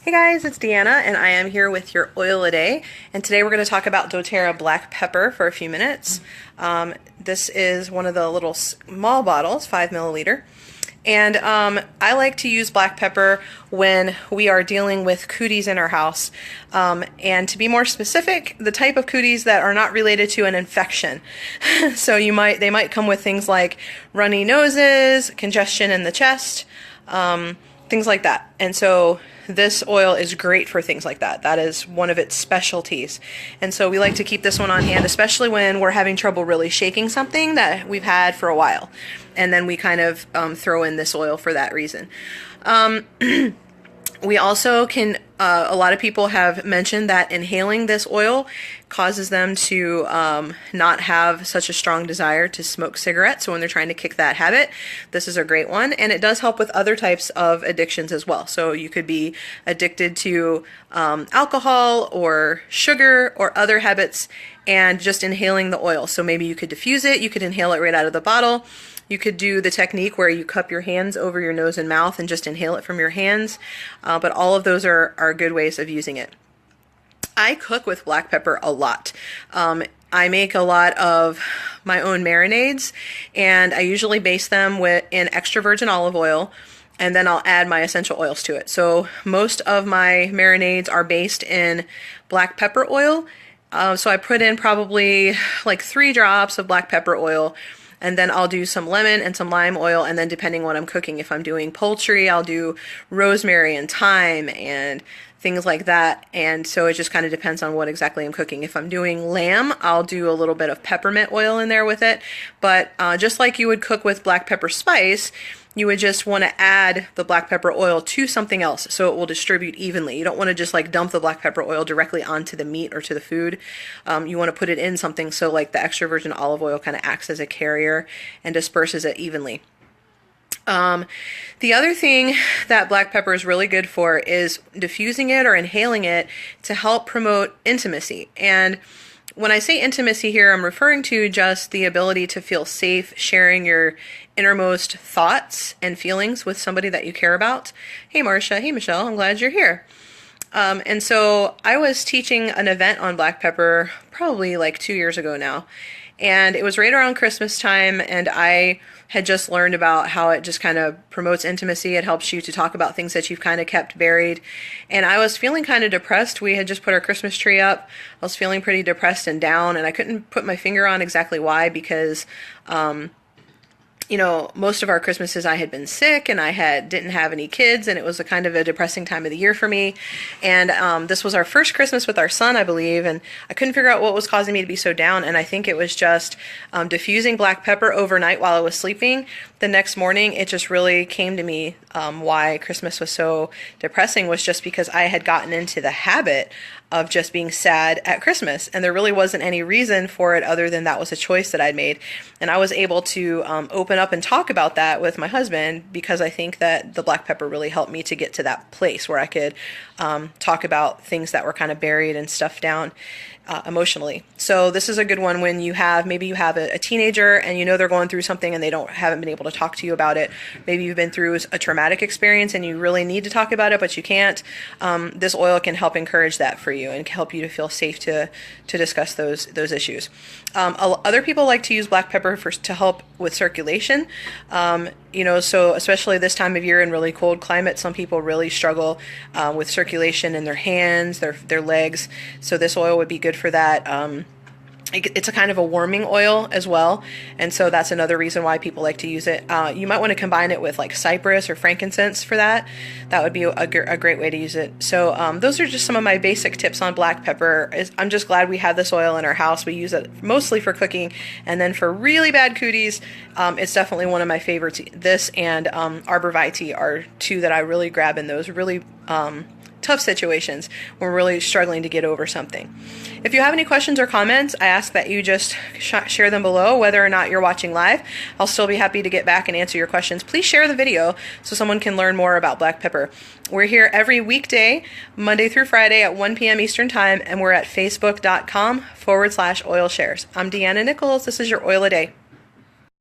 Hey guys, it's Deanna and I am here with your oil a day, and today we're going to talk about doTERRA black pepper for a few minutes. This is one of the little small bottles, 5 milliliter, and I like to use black pepper when we are dealing with cooties in our house, and to be more specific, the type of cooties that are not related to an infection. So they might come with things like runny noses, congestion in the chest, things like that. And so this oil is great for things like that. That is one of its specialties. And so we like to keep this one on hand, especially when we're having trouble really shaking something that we've had for a while. And then we kind of throw in this oil for that reason. We also can, a lot of people have mentioned that inhaling this oil causes them to not have such a strong desire to smoke cigarettes. So when they're trying to kick that habit, this is a great one. And it does help with other types of addictions as well. So you could be addicted to alcohol or sugar or other habits and just inhaling the oil. So maybe you could diffuse it, you could inhale it right out of the bottle. You could do the technique where you cup your hands over your nose and mouth and just inhale it from your hands, but all of those are good ways of using it. I cook with black pepper a lot. I make a lot of my own marinades, and I usually base them in extra virgin olive oil, and then I'll add my essential oils to it. So most of my marinades are based in black pepper oil. So I put in probably like 3 drops of black pepper oil, and then I'll do some lemon and some lime oil, and then depending on what I'm cooking, if I'm doing poultry, I'll do rosemary and thyme and things like that. And so it just kind of depends on what exactly I'm cooking. If I'm doing lamb, I'll do a little bit of peppermint oil in there with it. But just like you would cook with black pepper spice, you would just want to add the black pepper oil to something else so it will distribute evenly. You don't want to just like dump the black pepper oil directly onto the meat or to the food. You want to put it in something so like the extra virgin olive oil kind of acts as a carrier and disperses it evenly. The other thing that black pepper is really good for is diffusing it or inhaling it to help promote intimacy. And when I say intimacy here, I'm referring to just the ability to feel safe sharing your innermost thoughts and feelings with somebody that you care about. Hey Marcia, hey Michelle, I'm glad you're here. And so I was teaching an event on black pepper probably like 2 years ago now. And it was right around Christmas time, and I had just learned about how it just kind of promotes intimacy. It helps you to talk about things that you've kind of kept buried. And I was feeling kind of depressed. We had just put our Christmas tree up. I was feeling pretty depressed and down, and I couldn't put my finger on exactly why, because most of our Christmases I had been sick, and I didn't have any kids, and it was a kind of a depressing time of the year for me. And this was our first Christmas with our son, I believe, and I couldn't figure out what was causing me to be so down. And I think it was just diffusing black pepper overnight while I was sleeping. The next morning, it just really came to me why Christmas was so depressing was just because I had gotten into the habit of just being sad at Christmas, and there really wasn't any reason for it other than that was a choice that I'd made. And I was able to open up and talk about that with my husband because I think that the black pepper really helped me to get to that place where I could talk about things that were kind of buried and stuffed down emotionally. So this is a good one when maybe you have a teenager and you know they're going through something and they haven't been able to talk to you about it. Maybe you've been through a traumatic experience and you really need to talk about it, but you can't. This oil can help encourage that for you and help you to feel safe to discuss those issues. Other people like to use black pepper to help with circulation. So especially this time of year in really cold climate, some people really struggle with circulation in their hands, their legs. So this oil would be good for that. It's a kind of a warming oil as well, and so that's another reason why people like to use it. You might want to combine it with like cypress or frankincense for that. That would be a great way to use it. So those are just some of my basic tips on black pepper. I'm just glad we have this oil in our house. We use it mostly for cooking, and then for really bad cooties, it's definitely one of my favorites. This and Arbor Vitae are two that I really grab in those really tough situations when we're really struggling to get over something. If you have any questions or comments, I ask that you just share them below, whether or not you're watching live. I'll still be happy to get back and answer your questions. Please share the video so someone can learn more about black pepper. We're here every weekday, Monday through Friday at 1 p.m. Eastern Time, and we're at facebook.com/oil shares. I'm Deanna Nichols. This is your Oil a Day.